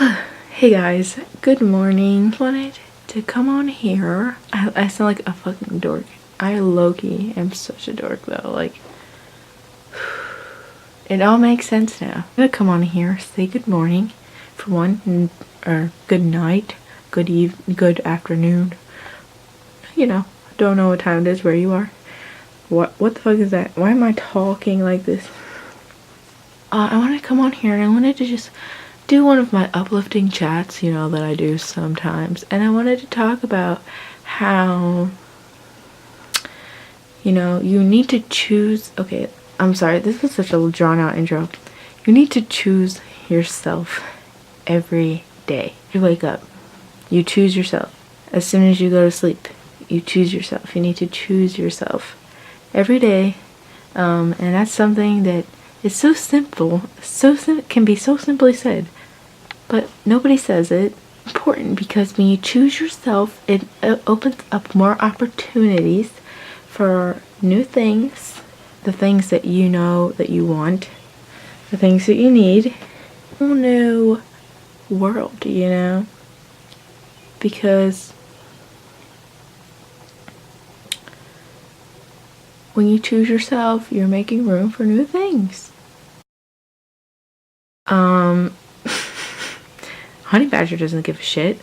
Hey guys, good morning. Wanted to come on here. I sound like a fucking dork. I low-key am such a dork though. Like, it all makes sense now. I'm gonna come on here, say good morning for one, or good night, good afternoon. You know, don't know what time it is where you are. What the fuck is that? Why am I talking like this? I want to come on here and I wanted to just do one of my uplifting chats, you know, that I do sometimes. And I wanted to talk about how, you know, you need to choose. Okay, I'm sorry, this was such a drawn out intro. You need to choose yourself every day. You wake up, you choose yourself. As soon as you go to sleep, you choose yourself. You need to choose yourself every day. And that's something that is so simple, can be so simply said, but nobody says it. Important because when you choose yourself, it opens up more opportunities for new things, the things that you know that you want, the things that you need. A whole new world, you know, because when you choose yourself, you're making room for new things. Honey badger doesn't give a shit.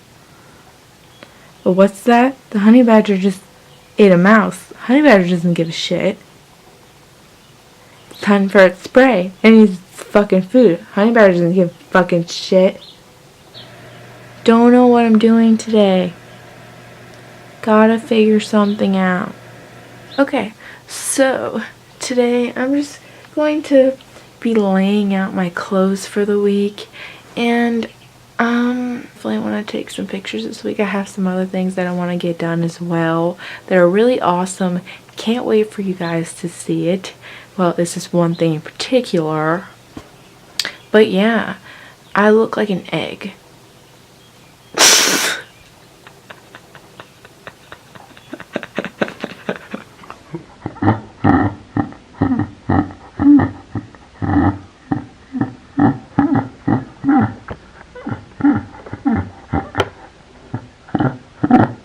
But what's that? The honey badger just ate a mouse. Honey badger doesn't give a shit. It's time for its spray. It needs its fucking food. Honey badger doesn't give a fucking shit. Don't know what I'm doing today. Gotta figure something out. Okay, so today I'm just going to be laying out my clothes for the week, and definitely want to take some pictures this week. I have some other things that I want to get done as well that are really awesome. Can't wait for you guys to see it. Well, this is one thing in particular, but yeah, I look like an egg.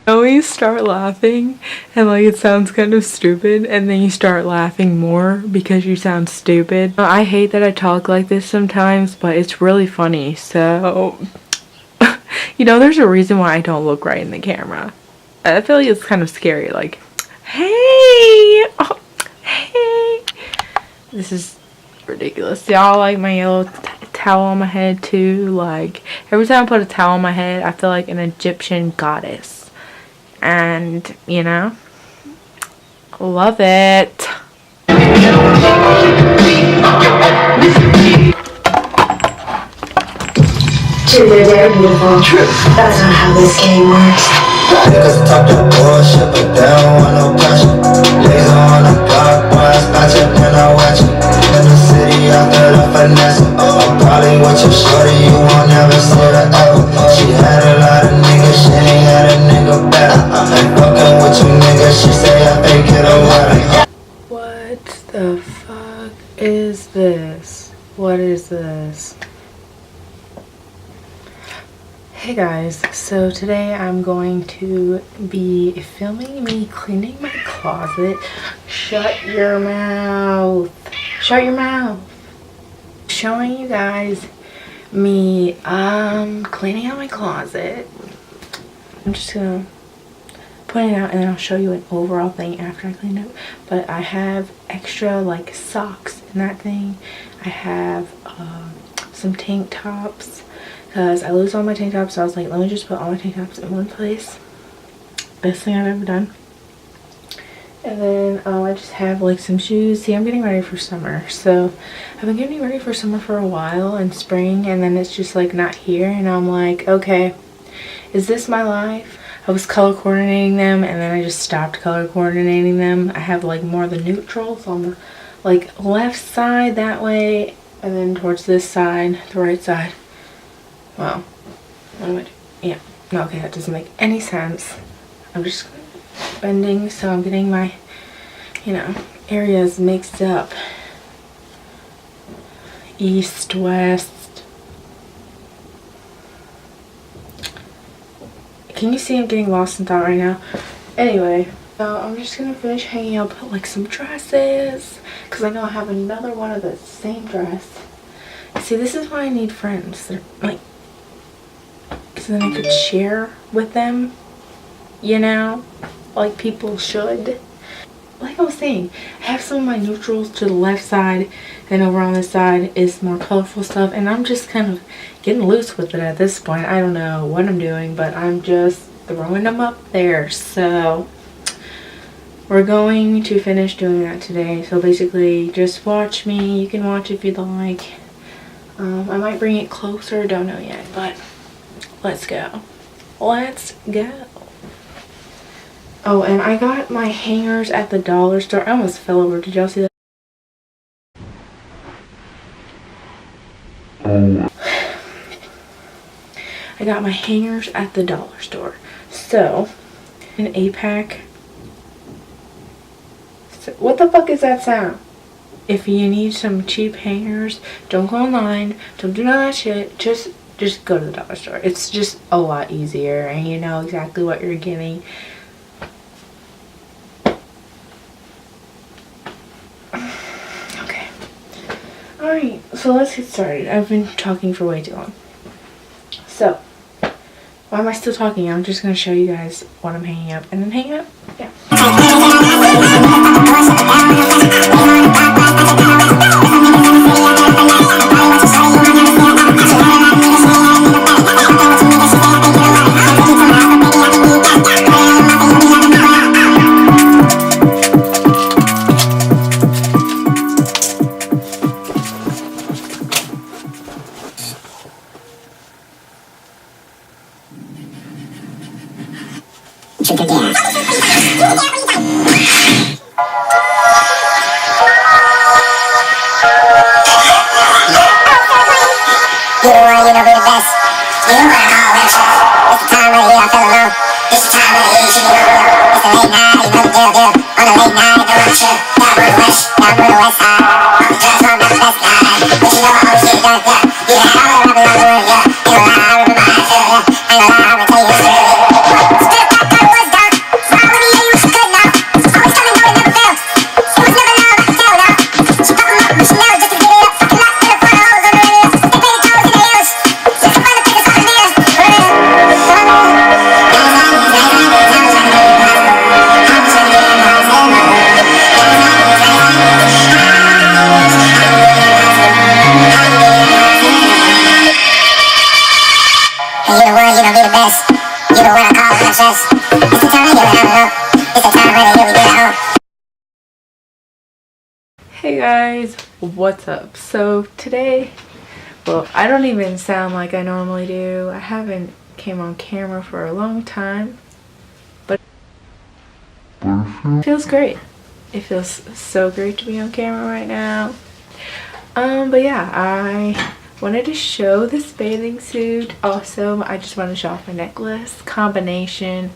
When you start laughing and like it sounds kind of stupid, and then you start laughing more because you sound stupid. I hate that I talk like this sometimes, but it's really funny. So you know, there's a reason why I don't look right in the camera. I feel like it's kind of scary, like, hey, oh, hey. This is ridiculous. Y'all like my yellow towel on my head too? Like, every time I put a towel on my head, I feel like an Egyptian goddess. And, you know, love it. To their dare beautiful. True. That's not how this game works. Niggas talk the bullshit, but they don't want no pressure. Laser on the block, boy, I spot you, then I watch you. In the city, after the finesse. I'm probably with your shorty, you won't never see her ever. She had a lot of niggas, she ain't had a nigga better. Ain't fucking with you niggas, she say I think it a wetter. What the fuck is this? What is this? Hey guys, so today I'm going to be filming me cleaning my closet. Shut your mouth. Shut your mouth. Showing you guys me cleaning out my closet. I'm just gonna put it out and then I'll show you an overall thing after I clean it. But I have extra like socks in that thing. I have some tank tops, because I lose all my tank tops, so I was like, let me just put all my tank tops in one place. Best thing I've ever done. And then I just have like some shoes. See, I'm getting ready for summer, so I've been getting ready for summer for a while, and spring, and then it's just like not here, and I'm like, okay, is this my life? I was color coordinating them, and then I just stopped color coordinating them. I have like more of the neutrals on the like left side that way, and then towards this side, the right side. Wow. What am I doing? Yeah. No, okay, that doesn't make any sense. I'm just bending, so I'm getting my, you know, areas mixed up. East, west. Can you see I'm getting lost in thought right now? Anyway, so I'm just gonna finish hanging up like some dresses because I know I have another one of the same dress. See, this is why I need friends. They're like, because then I could share with them, you know, like people should. Like I was saying, I have some of my neutrals to the left side, and over on this side is more colorful stuff, and I'm just kind of getting loose with it at this point. I don't know what I'm doing, but I'm just throwing them up there. So we're going to finish doing that today. So basically just watch me. You can watch if you'd like. I might bring it closer, don't know yet, but let's go. Let's go. Oh, and I got my hangers at the dollar store. I almost fell over. Did y'all see that? I got my hangers at the dollar store. So, an 8-pack. So, what the fuck is that sound? If you need some cheap hangers, don't go online. Don't do none of that shit. Just go to the dollar store. It's just a lot easier, and you know exactly what you're getting. Okay. Alright, so let's get started. I've been talking for way too long. So, why am I still talking? I'm just going to show you guys what I'm hanging up. And then hang up. Yeah. Hey guys, what's up? So today, well, I don't even sound like I normally do. I haven't came on camera for a long time, but it feels great. It feels so great to be on camera right now. But yeah, I wanted to show this bathing suit. Also, I just wanted to show off my necklace combination.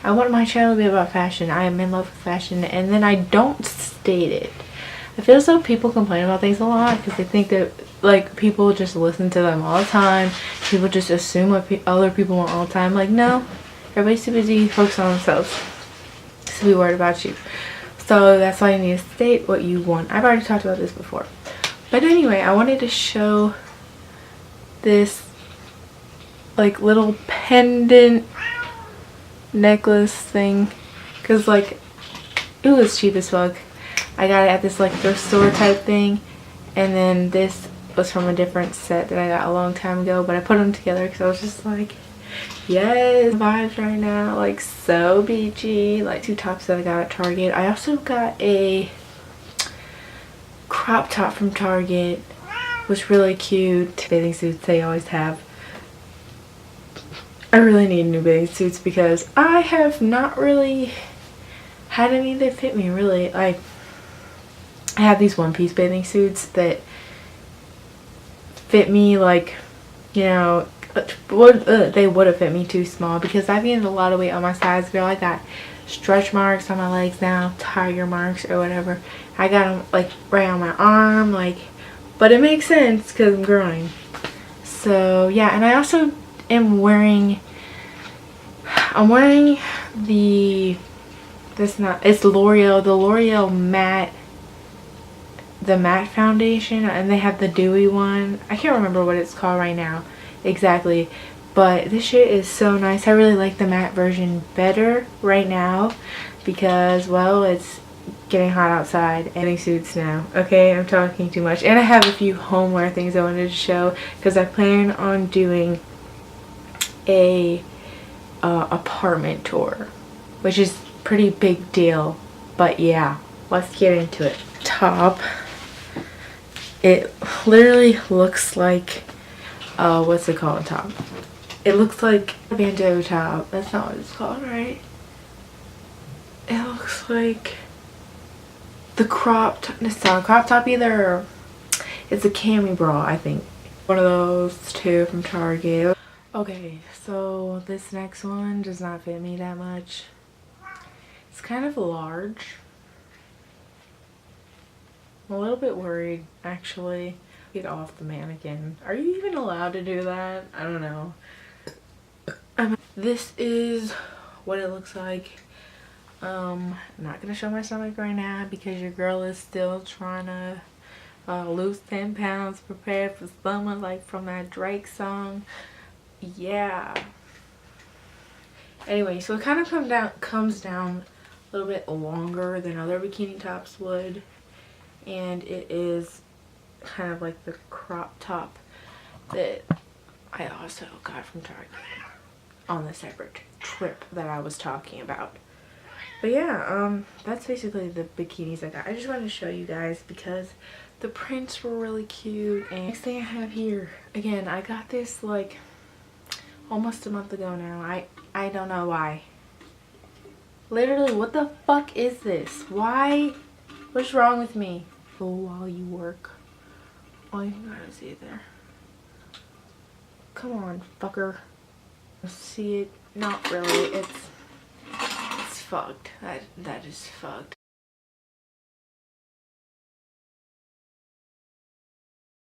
I want my channel to be about fashion. I am in love with fashion, and then I don't state it. I feel as though people complain about things a lot because they think that like people just listen to them all the time. People just assume what other people want all the time. Like, no, everybody's too busy focusing on themselves to be worried about you. So that's why you need to state what you want. I've already talked about this before. But anyway, I wanted to show this like little pendant necklace thing because like it was cheap as fuck. I got it at this like thrift store type thing, and then this was from a different set that I got a long time ago, but I put them together because I was just like, yes, vibes right now, like so beachy. Like 2 tops that I got at Target. I also got a crop top from Target, was really cute. Bathing suits they always have. I really need new bathing suits because I have not really had any that fit me really. Like, I have these one-piece bathing suits that fit me like, you know, they would have fit me too small because I've gained a lot of weight on my size, girl. I got stretch marks on my legs now, tiger marks or whatever. I got them like right on my arm, like, but it makes sense because I'm growing. So yeah, and I also am wearing, I'm wearing the, it's L'Oreal, the L'Oreal matte, the matte foundation, and they have the dewy one. I can't remember what it's called right now exactly, but this shit is so nice. I really like the matte version better right now because, well, it's getting hot outside and getting suits now. Okay, I'm talking too much. And I have a few homeware things I wanted to show because I plan on doing a apartment tour, which is pretty big deal. But yeah, let's get into it. Top, it literally looks like what's it called? Top, it looks like a bandeau top. That's not what it's called, right? It looks like the crop top. It's not a crop top either. It's a cami bra, I think. One of those two from Target. Okay, so this next one does not fit me that much. It's kind of large. I'm a little bit worried, actually. Get off the mannequin. Are you even allowed to do that? I don't know. This is what it looks like. I'm not gonna show my stomach right now because your girl is still trying to lose 10 pounds, prepare for summer, like from that Drake song. Yeah. Anyway, so it kind of comes down a little bit longer than other bikini tops would, and it is kind of like the crop top that I also got from Target on the separate trip that I was talking about. But yeah, that's basically the bikinis I got. I just wanted to show you guys because the prints were really cute. And next thing I have here, again, I got this like almost a month ago now. I don't know why. Literally, what the fuck is this? Why? What's wrong with me? Oh, while you work. Oh, you gotta see it there. Come on, fucker. See it? Not really. It's fucked. That is fucked.